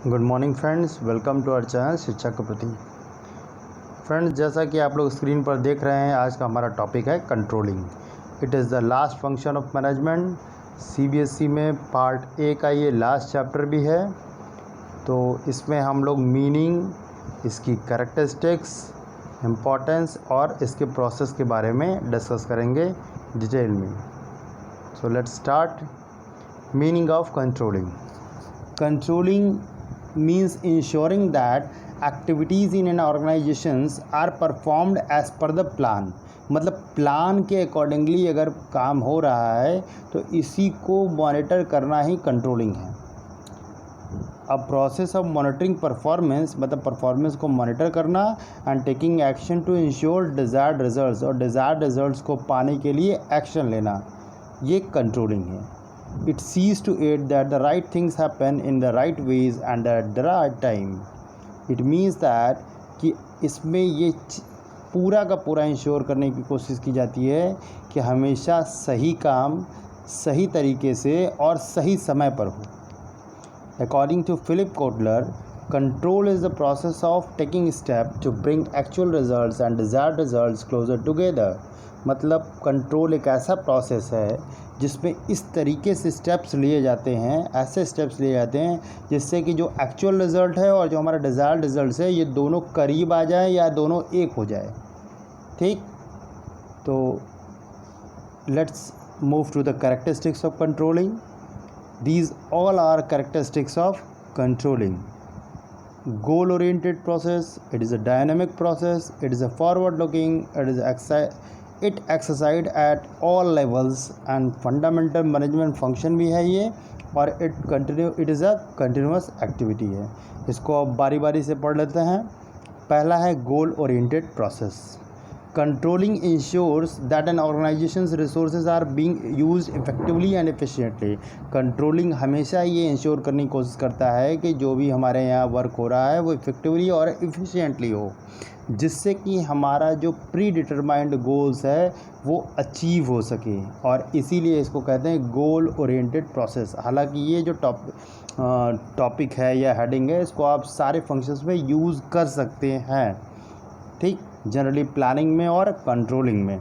Good morning friends, welcome to our channel शिक्षा के प्रति। फ्रेंड्स, जैसा कि आप लोग स्क्रीन पर देख रहे हैं, आज का हमारा टॉपिक है controlling. It is the last function of management. CBSE में पार्ट ए का ये लास्ट चैप्टर भी है। तो इसमें हम लोग मीनिंग, इसकी कैरेक्टरिस्टिक्स, इम्पोर्टेंस और इसके प्रोसेस के बारे में डिस्कस करेंगे डिटेल में। So let's start. Meaning of controlling. Controlling means ensuring that activities in an organizations are performed as per the plan। मतलब प्लान के अकॉर्डिंगली अगर काम हो रहा है तो इसी को मॉनिटर करना ही कंट्रोलिंग है। अब प्रोसेस ऑफ मॉनिटरिंग परफॉर्मेंस मतलब परफॉर्मेंस को मॉनिटर करना and taking action to ensure desired results, और डिज़ायर्ड रिजल्ट्स को पाने के लिए एक्शन लेना, ये कंट्रोलिंग है। It sees to it that the right things happen in the right ways and at the right time। It means that कि इसमें ये पूरा का पूरा इंश्योर करने की कोशिश की जाती है कि हमेशा सही काम सही तरीके से और सही समय पर हो। According to Philip Kotler, control is the process of taking steps to bring actual results and desired results closer together। मतलब कंट्रोल एक ऐसा प्रोसेस है जिसमें इस तरीके से स्टेप्स लिए जाते हैं, ऐसे स्टेप्स लिए जाते हैं जिससे कि जो एक्चुअल रिज़ल्ट है और जो हमारा डिज़ायर्ड रिज़ल्ट है ये दोनों करीब आ जाए या दोनों एक हो जाए। ठीक, तो let's move to the characteristics of controlling. These all are characteristics of controlling. Goal oriented process, it is a dynamic process, it is a forward looking, it exercise at all levels and fundamental management function भी है ये, और it is a continuous activity है। इसको अब बारी बारी से पढ़ लेते हैं। पहला है goal oriented process. Controlling ensures that an organisation's resources are being used effectively and efficiently. Controlling हमेशा ये इंश्योर करने की कोशिश करता है कि जो भी हमारे यहाँ वर्क हो रहा है वो इफेक्टिवली और एफिशिएंटली हो, जिससे कि हमारा जो प्री डिटरमाइंड गोल्स है वो अचीव हो सके, और इसीलिए इसको कहते हैं गोल ओरिएंटेड प्रोसेस। हालांकि ये जो टॉपिक है या हेडिंग है, इसको आप सारे फंक्शंस में यूज़ कर सकते हैं। ठीक, जनरली प्लानिंग में और कंट्रोलिंग में।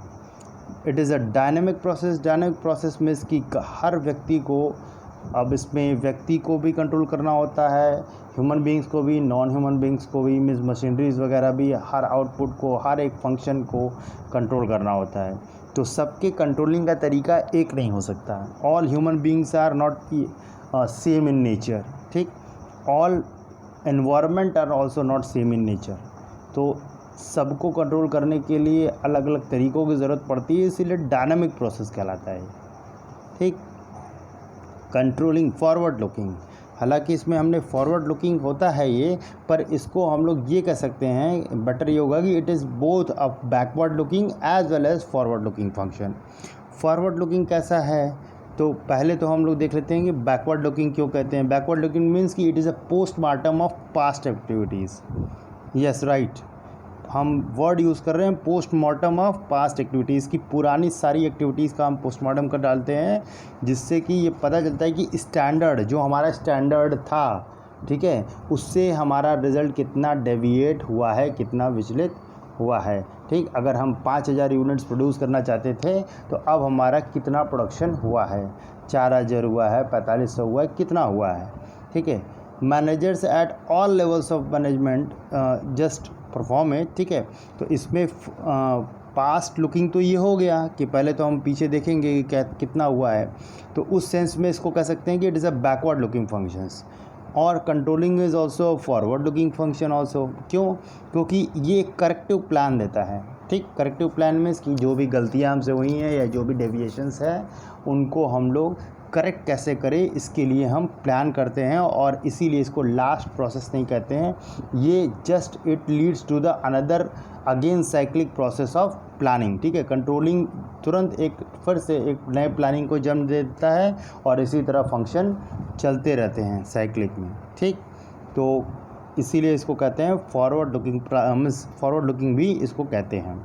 It is a dynamic process. Dynamic process में इसकी हर व्यक्ति को, अब इसमें व्यक्ति को भी कंट्रोल करना होता है, ह्यूमन बींग्स को भी, नॉन ह्यूमन बींग्स को भी, मीन्स मशीनरीज वगैरह भी, हर आउटपुट को, हर एक फंक्शन को कंट्रोल करना होता है। तो सबके कंट्रोलिंग का तरीका एक नहीं हो सकता। All human beings are not same in nature. ठीक, all environment are also not same in nature. तो सबको कंट्रोल करने के लिए अलग अलग तरीक़ों की ज़रूरत पड़ती है, इसीलिए डायनामिक प्रोसेस कहलाता है। ठीक, कंट्रोलिंग फॉरवर्ड लुकिंग। हालांकि इसमें हमने फॉरवर्ड लुकिंग होता है ये, पर इसको हम लोग ये कह सकते हैं, बेटर ये होगा कि it is both a backward looking as well as forward looking function. Forward looking कैसा है, तो पहले तो हम लोग देख लेते हैं कि बैकवर्ड लुकिंग क्यों कहते हैं। बैकवर्ड लुकिंग मीन्स कि it is a postmortem of past activities. Yes, right, हम वर्ड यूज़ कर रहे हैं पोस्टमार्टम ऑफ पास्ट एक्टिविटीज़ की। पुरानी सारी एक्टिविटीज़ का हम पोस्टमार्टम कर डालते हैं, जिससे कि ये पता चलता है कि स्टैंडर्ड, जो हमारा स्टैंडर्ड था, ठीक है, उससे हमारा रिज़ल्ट कितना डेविएट हुआ है, कितना विचलित हुआ है। ठीक, अगर हम 5000 यूनिट्स प्रोड्यूस करना चाहते थे तो अब हमारा कितना प्रोडक्शन हुआ है, 4000 हुआ है, 4500 हुआ है, कितना हुआ है। ठीक है, managers eight all levels of management just perform है। ठीक है, तो इसमें पास्ट लुकिंग तो ये हो गया कि पहले तो हम पीछे देखेंगे कि क्या कितना हुआ है, तो उस सेंस में इसको कह सकते हैं कि it is a backward looking functions. और controlling is also forward looking function also. क्यों? क्योंकि ये एक करेक्टिव प्लान देता है। ठीक, करेक्टिव प्लान में इसकी जो भी गलतियाँ हमसे हुई हैं या जो भी डेविएशंस है उनको हम लोग करेक्ट कैसे करें, इसके लिए हम प्लान करते हैं, और इसीलिए इसको लास्ट प्रोसेस नहीं कहते हैं। ये just it leads to the another again cyclic process of planning. ठीक है, कंट्रोलिंग तुरंत एक फिर से एक नए प्लानिंग को जन्म देता है और इसी तरह फंक्शन चलते रहते हैं साइक्लिक में। ठीक, तो इसीलिए इसको कहते हैं फॉरवर्ड लुकिंग। फॉरवर्ड लुकिंग भी इसको कहते हैं।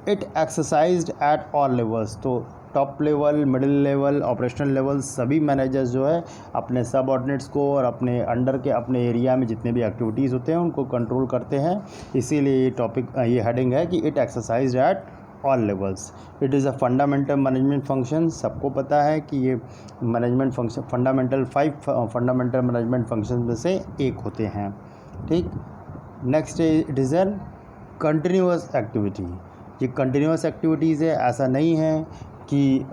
It exercised at all levels. तो top level, middle level, operational level सभी मैनेजर्स जो है अपने सबऑर्डिनेट्स को और अपने अंडर के अपने एरिया में जितने भी एक्टिविटीज़ होते हैं उनको कंट्रोल करते हैं। इसीलिए ये टॉपिक, ये हेडिंग है कि it exercise at all levels. It is a fundamental management function. सबको पता है कि ये management function fundamental 5 fundamental management function में से एक होते हैं। ठीक, next it is an continuous activity. ये कंटिन्यूअस एक्टिविटीज़ है, ऐसा नहीं है कि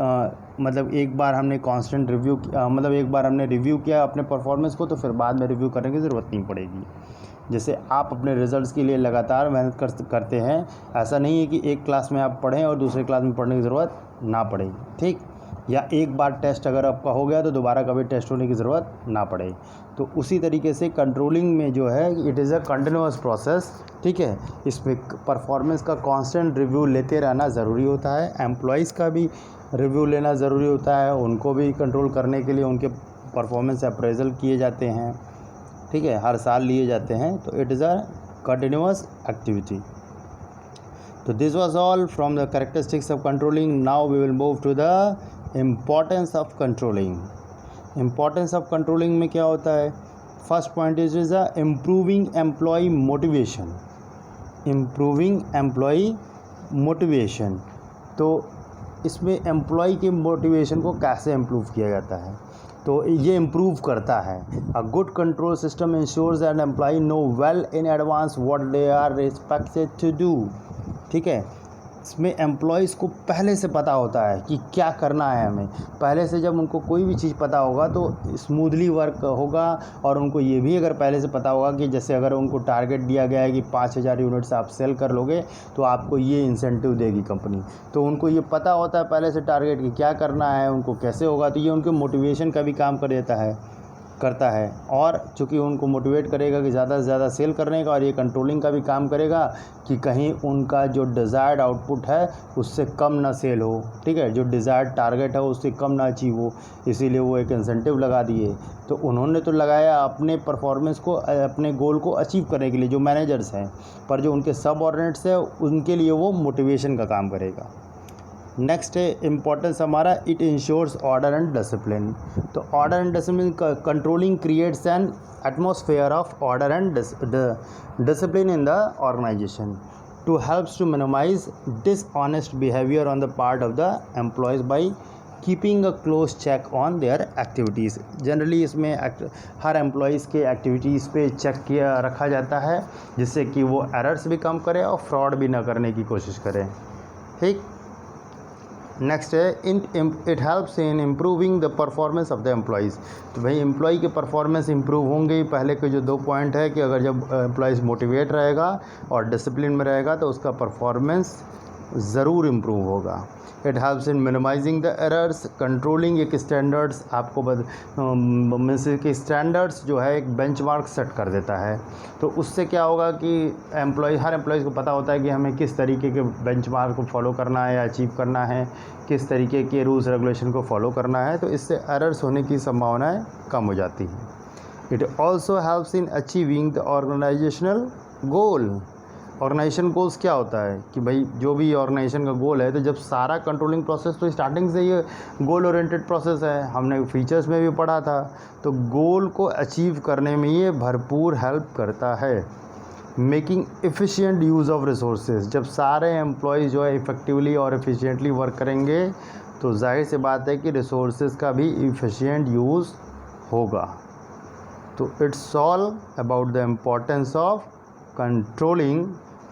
मतलब एक बार हमने कांस्टेंट रिव्यू मतलब एक बार हमने रिव्यू किया अपने परफॉर्मेंस को तो फिर बाद में रिव्यू करने की ज़रूरत नहीं पड़ेगी। जैसे आप अपने रिजल्ट्स के लिए लगातार मेहनत करते हैं, ऐसा नहीं है कि एक क्लास में आप पढ़ें और दूसरे क्लास में पढ़ने की ज़रूरत ना पड़े। ठीक, या एक बार टेस्ट अगर आपका हो गया तो दोबारा कभी टेस्ट होने की ज़रूरत ना पड़े। तो उसी तरीके से कंट्रोलिंग में जो है it is a continuous process. ठीक है, इसमें परफॉर्मेंस का कांस्टेंट रिव्यू लेते रहना ज़रूरी होता है। एम्प्लॉइज़ का भी रिव्यू लेना ज़रूरी होता है, उनको भी कंट्रोल करने के लिए उनके परफॉर्मेंस अप्रेजल किए जाते हैं। ठीक है, हर साल लिए जाते हैं। तो it is a continuous activity. तो this was all from the characteristics of controlling. Now we will move to the importance of controlling. Importance of controlling में क्या होता है? First point is a improving employee motivation. Improving employee motivation, तो इसमें employ के motivation को कैसे improve किया जाता है? तो ये इम्प्रूव करता है। A good control system ensures that employ know well in advance what they are expected to do. ठीक है, इसमें एम्प्लॉयज़ को पहले से पता होता है कि क्या करना है हमें। पहले से जब उनको कोई भी चीज़ पता होगा तो स्मूथली वर्क होगा। और उनको ये भी अगर पहले से पता होगा कि जैसे अगर उनको टारगेट दिया गया है कि 5000 यूनिट्स आप सेल कर लोगे तो आपको ये इंसेंटिव देगी कंपनी, तो उनको ये पता होता है पहले से टारगेट कि क्या करना है, उनको कैसे होगा। तो ये उनके मोटिवेशन का भी काम करता है। और चूँकि उनको मोटिवेट करेगा कि ज़्यादा से ज़्यादा सेल करने का, और ये कंट्रोलिंग का भी काम करेगा कि कहीं उनका जो डिज़ायर्ड आउटपुट है उससे कम ना सेल हो। ठीक है, जो डिज़ायर्ड टारगेट है उससे कम ना अचीव हो, इसीलिए वो एक इंसेंटिव लगा दिए। तो उन्होंने तो लगाया अपने परफॉर्मेंस को, अपने गोल को अचीव करने के लिए जो मैनेजर्स हैं, पर जो उनके सबऑर्डिनेट्स हैं उनके लिए वो मोटिवेशन का काम करेगा। नेक्स्ट है इम्पोर्टेंस हमारा, it ensures order and discipline. तो order and discipline controlling creates an atmosphere of order and discipline in the organisation to helps to minimise dishonest behaviour on the part of the employees by keeping a close check on their activities. Generally इसमें हर employees के activities पे check किया रखा जाता है जिससे कि वो एरर्स भी कम करें और फ्रॉड भी ना करने की कोशिश करें। ठीक, नेक्स्ट है it helps in improving the performance of the employees. तो भाई एम्प्लॉय के परफॉर्मेंस इंप्रूव होंगे। पहले के जो 2 पॉइंट है कि अगर जब एम्प्लॉयज़ मोटिवेट रहेगा और डिसिप्लिन में रहेगा तो उसका परफॉर्मेंस ज़रूर इम्प्रूव होगा। It helps in minimising the errors. Controlling एक स्टैंडर्ड्स आपको मीन्स कि स्टैंडर्ड्स जो है एक बेंचमार्क सेट कर देता है। तो उससे क्या होगा कि हर एम्प्लॉयज़ को पता होता है कि हमें किस तरीके के बेंचमार्क को फॉलो करना है या अचीव करना है, किस तरीके के रूल्स रेगुलेशन को फॉलो करना है। तो इससे एरर्स होने की संभावनाएं कम हो जाती हैं। It also helps in achieving the organisational goal. Organisation goals क्या होता है कि भाई जो भी ऑर्गेनाइजेशन का गोल है, तो जब सारा कंट्रोलिंग प्रोसेस तो स्टार्टिंग से ये गोल ओरिएंटेड प्रोसेस है, हमने फीचर्स में भी पढ़ा था। तो गोल को अचीव करने में ये भरपूर हेल्प करता है। Making efficient use of resources. जब सारे एम्प्लॉयज़ जो है इफ़ेक्टिवली और एफिशिएंटली वर्क करेंगे तो जाहिर सी बात है कि रिसोर्सेज का भी एफिशिएंट यूज़ होगा। तो it's all about the importance of controlling,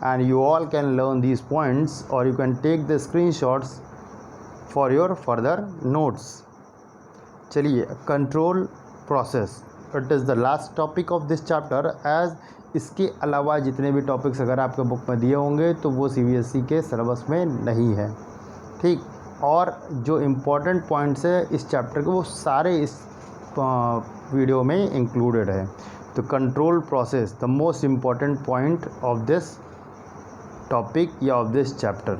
and you all can learn these points or you can take the screenshots for your further notes. चलिए, control process it is the last topic of this chapter. As इसके अलावा जितने भी topics अगर आपके book में दिए होंगे तो वो CBSE के सिलेबस में नहीं है। ठीक, और जो इम्पोर्टेंट पॉइंट्स है इस चैप्टर के वो सारे इस वीडियो में इंक्लूडेड है। तो control process the most important point of this topic या ऑफ दिस चैप्टर।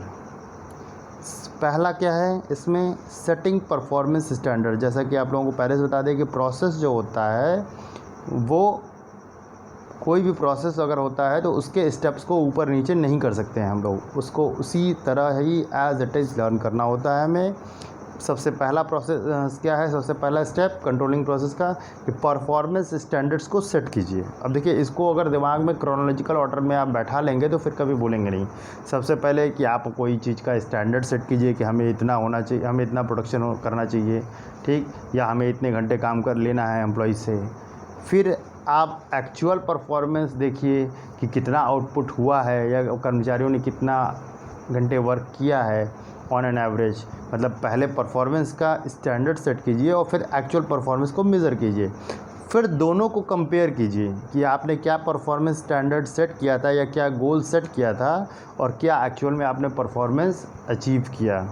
पहला क्या है इसमें, सेटिंग परफॉर्मेंस स्टैंडर्ड। जैसा कि आप लोगों को पहले से बता दें कि प्रोसेस जो होता है वो कोई भी प्रोसेस अगर होता है तो उसके स्टेप्स को ऊपर नीचे नहीं कर सकते हैं हम लोग, उसको उसी तरह ही एज इट इज़ लर्न करना होता है हमें। सबसे पहला प्रोसेस क्या है, सबसे पहला स्टेप कंट्रोलिंग प्रोसेस का कि परफॉर्मेंस स्टैंडर्ड्स को सेट कीजिए। अब देखिए, इसको अगर दिमाग में क्रोनोलॉजिकल ऑर्डर में आप बैठा लेंगे तो फिर कभी भूलेंगे नहीं। सबसे पहले कि आप कोई चीज़ का स्टैंडर्ड सेट कीजिए कि हमें इतना होना चाहिए, हमें इतना प्रोडक्शन करना चाहिए, ठीक, या हमें इतने घंटे काम कर लेना है एम्प्लॉय से। फिर आप एक्चुअल परफॉर्मेंस देखिए कि कितना आउटपुट हुआ है या कर्मचारियों ने कितना घंटे वर्क किया है ऑन एन एवरेज। मतलब पहले परफॉर्मेंस का स्टैंडर्ड सेट कीजिए और फिर एक्चुअल परफॉर्मेंस को मेज़र कीजिए। फिर दोनों को कंपेयर कीजिए कि आपने क्या परफॉर्मेंस स्टैंडर्ड सेट किया था या क्या गोल सेट किया था और क्या एक्चुअल में आपने परफॉर्मेंस अचीव किया।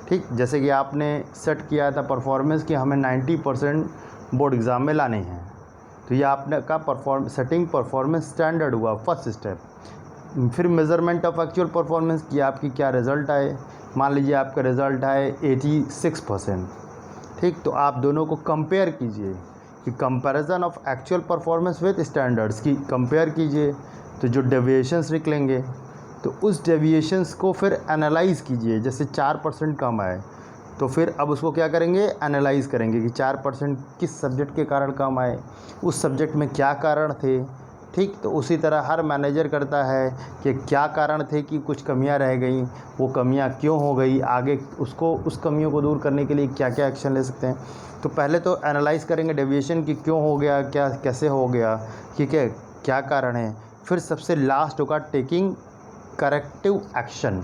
ठीक, जैसे कि आपने सेट किया था परफॉर्मेंस कि हमें 90% बोर्ड एग्ज़ाम में लाने हैं, तो ये आपने का सेटिंग परफॉर्मेंस स्टैंडर्ड हुआ फर्स्ट स्टेप। फिर मेज़रमेंट ऑफ एक्चुअल परफॉर्मेंस कि आपकी क्या रिज़ल्ट आए। मान लीजिए आपका रिज़ल्ट आए 86%, ठीक, तो आप दोनों को कंपेयर कीजिए कि comparison of actual performance with standards की कंपेयर कीजिए। तो जो डेविएशंस निकलेंगे तो उस डेविएशंस को फिर एनालाइज़ कीजिए। जैसे 4% कम आए तो फिर अब उसको क्या करेंगे, एनालाइज़ करेंगे कि 4% किस सब्जेक्ट के कारण कम आए, उस सब्जेक्ट में क्या कारण थे। ठीक, तो उसी तरह हर मैनेजर करता है कि क्या कारण थे कि कुछ कमियां रह गई, वो कमियां क्यों हो गई, आगे उसको उस कमियों को दूर करने के लिए क्या क्या एक्शन ले सकते हैं। तो पहले तो एनालाइज़ करेंगे डेविएशन कि क्यों हो गया, क्या कैसे हो गया, ठीक है, क्या कारण है। फिर सबसे लास्ट होगा टेकिंग करेक्टिव एक्शन,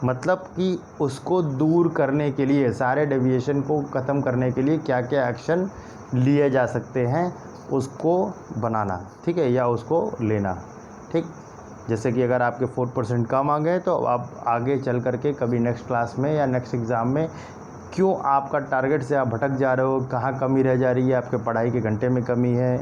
मतलब कि उसको दूर करने के लिए, सारे डेविएशन को ख़त्म करने के लिए क्या क्या एक्शन लिए जा सकते हैं उसको बनाना, ठीक है, या उसको लेना। ठीक, जैसे कि अगर आपके 4% कम आ गए तो आप आगे चल करके कभी नेक्स्ट क्लास में या नेक्स्ट एग्ज़ाम में क्यों आपका टारगेट से आप भटक जा रहे हो, कहाँ कमी रह जा रही है, आपके पढ़ाई के घंटे में कमी है,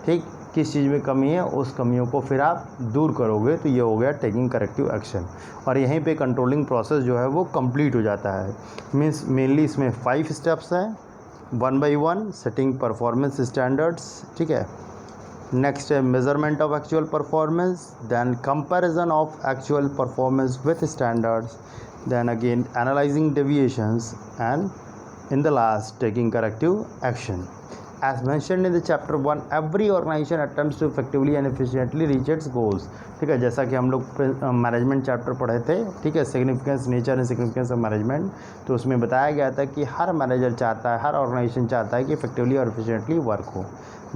ठीक, किस चीज़ में कमी है, उस कमियों को फिर आप दूर करोगे। तो ये हो गया टेकिंग करेक्टिव एक्शन। और यहीं पे कंट्रोलिंग प्रोसेस जो है वो कंप्लीट हो जाता है। मीन्स मेनली इसमें 5 स्टेप्स हैं। 1 by 1 सेटिंग परफॉर्मेंस स्टैंडर्ड्स, ठीक है, नेक्स्ट है measurement of actual performance, then comparison of actual performance with standards, then again analyzing deviations, and in the last taking corrective action. As mentioned in the chapter 1, every organization attempts to effectively and efficiently reach its goals. ठीक है, जैसा कि हम लोग management chapter पढ़े थे, ठीक है, significance, nature and significance of management, तो उसमें बताया गया था कि हर मैनेजर चाहता है, हर ऑर्गेनाइजेशन चाहता है कि इफेक्टिवली और एफिशिएंटली वर्क हो।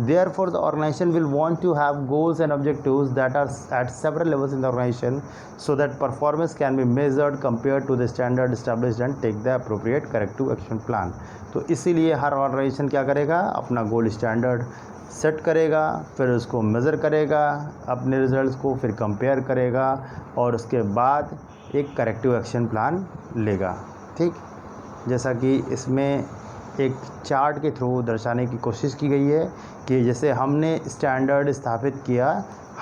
Therefore, the organization will want to have goals and objectives that are at several levels in the organization so that performance can be measured, compared to the standard established and take the appropriate corrective action plan. तो इसीलिए हर organisation क्या करेगा, अपना गोल standard set करेगा, फिर उसको measure करेगा, अपने रिजल्ट्स को फिर कंपेयर करेगा और उसके बाद एक करेक्टिव एक्शन प्लान लेगा। ठीक, जैसा कि इसमें एक चार्ट के थ्रू दर्शाने की कोशिश की गई है कि जैसे हमने स्टैंडर्ड स्थापित किया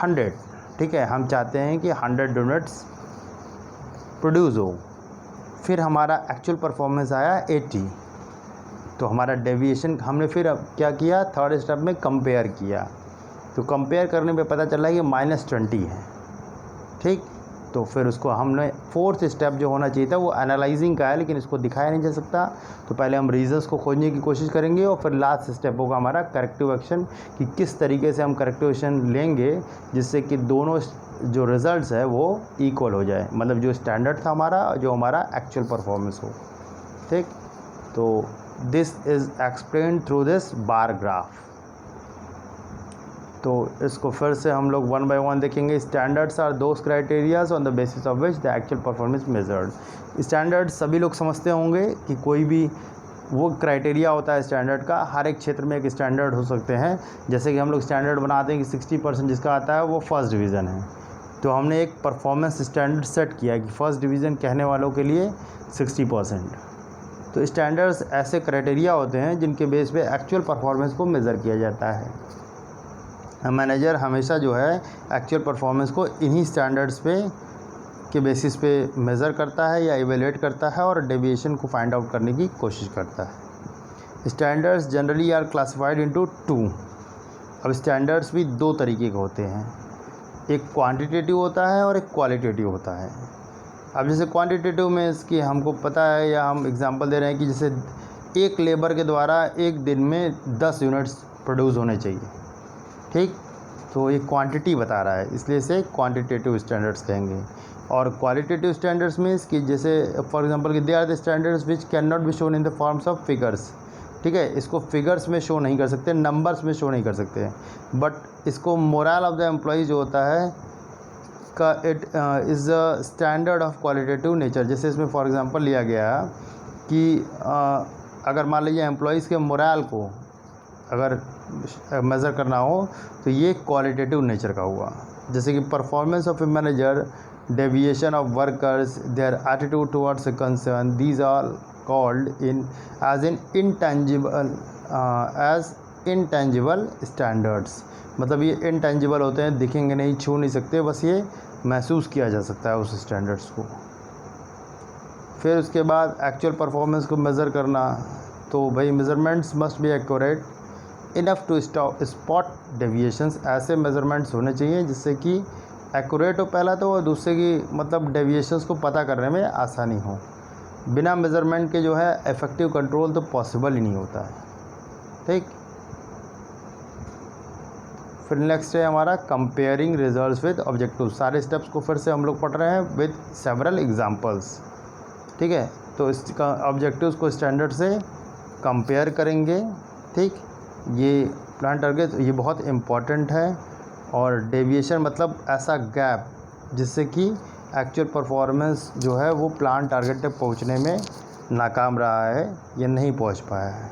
100, ठीक है, हम चाहते हैं कि 100 यूनिट्स प्रोड्यूस हो, फिर हमारा एक्चुअल परफॉर्मेंस आया 80, तो हमारा डेविएशन हमने फिर अब क्या किया, थर्ड स्टेप में कंपेयर किया, तो कंपेयर करने पे पता चला कि -20 है। ठीक, तो फिर उसको हमने फोर्थ स्टेप जो होना चाहिए था वो एनालाइजिंग का है, लेकिन इसको दिखाया नहीं जा सकता। तो पहले हम रीजंस को खोजने की कोशिश करेंगे और फिर लास्ट स्टेप होगा हमारा करेक्टिव एक्शन, कि किस तरीके से हम करेक्टिव एक्शन लेंगे जिससे कि दोनों जो रिजल्ट्स है वो इक्वल हो जाए, मतलब जो स्टैंडर्ड था हमारा, जो हमारा एक्चुअल परफॉर्मेंस हो। ठीक, तो this is explained through this bar graph. तो इसको फिर से हम लोग 1 by 1 देखेंगे। Standards are those criterias on the basis of which the actual performance measured. Standard सभी लोग समझते होंगे कि कोई भी वो क्राइटेरिया होता है स्टैंडर्ड का, हर एक क्षेत्र में एक स्टैंडर्ड हो सकते हैं। जैसे कि हम लोग स्टैंडर्ड बनाते हैं कि 60% जिसका आता है वो फर्स्ट डिवीज़न है, तो हमने एक परफॉर्मेंस स्टैंडर्ड सेट किया कि फर्स्ट डिवीज़न कहने वालों के लिए 60%। तो स्टैंडर्ड्स ऐसे क्राइटेरिया होते हैं जिनके बेस पे एक्चुअल परफॉर्मेंस को मेज़र किया जाता है। मैनेजर हमेशा जो है एक्चुअल परफॉर्मेंस को इन्हीं स्टैंडर्ड्स पे के बेसिस पे मेज़र करता है या इवेलुएट करता है और डेविएशन को फाइंड आउट करने की कोशिश करता है। Standards generally are classified into 2। अब स्टैंडर्ड्स भी 2 तरीके के होते हैं, एक क्वांटिटेटिव होता है और एक क्वालिटेटिव होता है। अब जैसे क्वांटिटेटिव में इसकी हमको पता है, या हम एग्जांपल दे रहे हैं कि जैसे एक लेबर के द्वारा एक दिन में 10 यूनिट्स प्रोड्यूस होने चाहिए, ठीक। तो ये क्वांटिटी बता रहा है, इसलिए इसे क्वांटिटेटिव स्टैंडर्ड्स कहेंगे। और क्वालिटेटिव स्टैंडर्ड्स मीन्स कि जैसे फॉर एग्जांपल कि they are the standards which can not be shown in the forms of figures, ठीक है। इसको फिगर्स में शो नहीं कर सकते, नंबर्स में शो नहीं कर सकते, बट इसको मोरल ऑफ द एम्प्लॉय जो होता है का it is a standard of qualitative nature. जैसे इसमें फॉर एग्जांपल लिया गया कि अगर मान लीजिए एम्प्लॉयज़ के मोरल को अगर मेज़र करना हो तो ये क्वालिटेटिव नेचर का हुआ। जैसे कि performance of a manager, deviation of workers, their attitude towards a concern, these are called in as intangible standards. मतलब ये इनटेंजिबल होते हैं, दिखेंगे नहीं, छू नहीं सकते, बस ये महसूस किया जा सकता है उस स्टैंडर्ड्स को। फिर उसके बाद एक्चुअल परफॉर्मेंस को मेज़र करना, तो भाई measurements must be accurate enough to spot deviations. ऐसे मेज़रमेंट्स होने चाहिए जिससे कि एक्यूरेट हो पहला तो, और दूसरे की मतलब डेविएशंस को पता करने में आसानी हो। बिना मेज़रमेंट के जो है इफ़ेक्टिव कंट्रोल तो पॉसिबल ही नहीं होता है, ठीक। फिर नेक्स्ट है हमारा कंपेयरिंग रिजल्ट्स विद ऑब्जेक्टिव। सारे स्टेप्स को फिर से हम लोग पढ़ रहे हैं विद सेवरल एग्जांपल्स, ठीक है। तो इसका ऑब्जेक्टिव्स को स्टैंडर्ड से कंपेयर करेंगे, ठीक। ये प्लान टारगेट ये बहुत इम्पॉर्टेंट है। और डेविएशन मतलब ऐसा गैप जिससे कि एक्चुअल परफॉर्मेंस जो है वो प्लान टारगेट तक पहुंचने में नाकाम रहा है या नहीं पहुंच पाया है।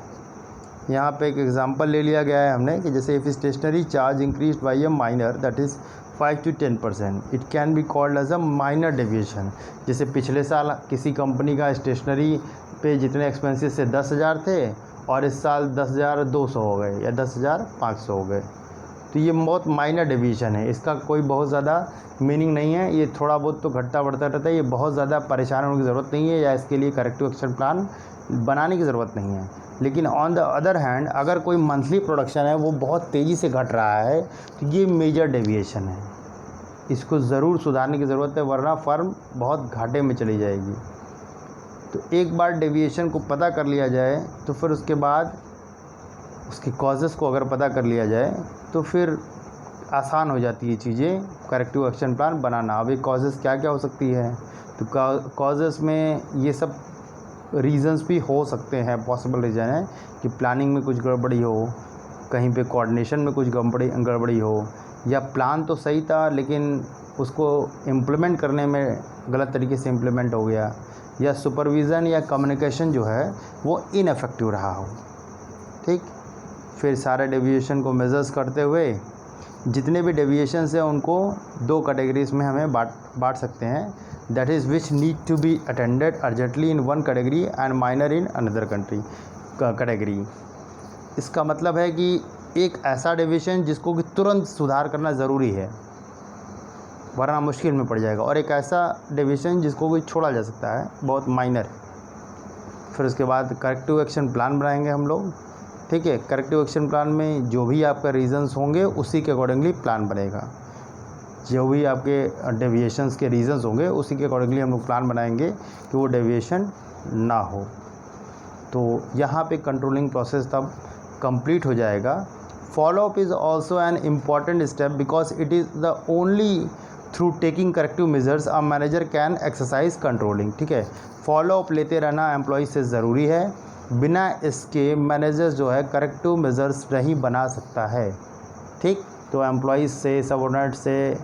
यहाँ पे एक एग्जांपल ले लिया गया है हमने कि जैसे if stationery charge increase by a minor that is 5 to 10%, it can be called as a minor deviation. जैसे पिछले साल किसी कंपनी का स्टेशनरी पे जितने एक्सपेंसेस से 10,000 थे और इस साल 10,200 हो गए या 10,500 हो गए, तो ये बहुत माइनर डेविएशन है। इसका कोई बहुत ज़्यादा मीनिंग नहीं है, ये थोड़ा बहुत तो घटता बढ़ता रहता है, ये बहुत ज़्यादा परेशान होने की ज़रूरत नहीं है या इसके लिए करेक्टिव एक्शन प्लान बनाने की ज़रूरत नहीं है। लेकिन ऑन द अदर हैंड अगर कोई मंथली प्रोडक्शन है वो बहुत तेज़ी से घट रहा है तो ये मेजर डेविएशन है, इसको ज़रूर सुधारने की ज़रूरत है, वरना फर्म बहुत घाटे में चली जाएगी। तो एक बार डेविएशन को पता कर लिया जाए तो फिर उसके बाद उसके कॉजेज़ को अगर पता कर लिया जाए तो फिर आसान हो जाती है चीज़ें, करेक्टिव एक्शन प्लान बनाना। अब ये कॉजेज़ क्या क्या हो सकती है, तो कॉजेज़ में ये सब रीज़न्स भी हो सकते हैं, पॉसिबल रीज़न है कि प्लानिंग में कुछ गड़बड़ी हो, कहीं पे कोऑर्डिनेशन में कुछ गड़बड़ी हो, या प्लान तो सही था लेकिन उसको इम्प्लीमेंट करने में गलत तरीके से इम्प्लीमेंट हो गया, या सुपरविज़न या कम्युनिकेशन जो है वो इनएफेक्टिव रहा हो, ठीक। फिर सारे डेविएशन को मेजर्स करते हुए जितने भी डेविएशंस हैं उनको 2 कैटेगरीज में हमें बांट सकते हैं, that is which need to be attended urgently in one category and minor in another category. इसका मतलब है कि एक ऐसा डेविएशन जिसको कि तुरंत सुधार करना ज़रूरी है वरना मुश्किल में पड़ जाएगा, और एक ऐसा डेविएशन जिसको कि छोड़ा जा सकता है, बहुत माइनर। फिर उसके बाद करेक्टिव एक्शन प्लान बनाएंगे हम लोग, ठीक है। करेक्टिव एक्शन प्लान में जो भी आपका रीज़न्स होंगे उसी के अकॉर्डिंगली प्लान बनेगा, जो भी आपके डेविएशंस के रीज़न्स होंगे उसी के अकॉर्डिंगली हम लोग प्लान बनाएंगे कि वो डेविएशन ना हो। तो यहाँ पे कंट्रोलिंग प्रोसेस तब कंप्लीट हो जाएगा। Follow up is also an important step because it is the only through taking corrective measures a manager can exercise controlling, ठीक है। फॉलोअप लेते रहना एम्प्लॉय से ज़रूरी है, बिना इसके मैनेजर जो है करेक्टिव मेजर्स नहीं बना सकता है, ठीक। तो एम्प्लॉयज़ से, सबऑर्डिनेट से,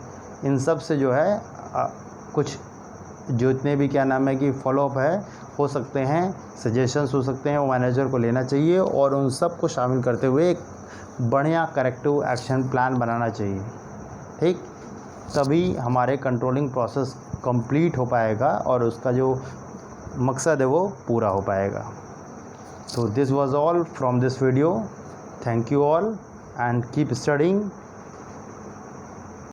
इन सब से जो है कुछ जो इतने भी क्या नाम है कि फॉलोअप है हो सकते हैं, सजेशंस हो सकते हैं, वो मैनेजर को लेना चाहिए और उन सब को शामिल करते हुए एक बढ़िया करेक्टिव एक्शन प्लान बनाना चाहिए, ठीक। तभी हमारे कंट्रोलिंग प्रोसेस कंप्लीट हो पाएगा और उसका जो मकसद है वो पूरा हो पाएगा। So this was all from this video. Thank you all and keep studying.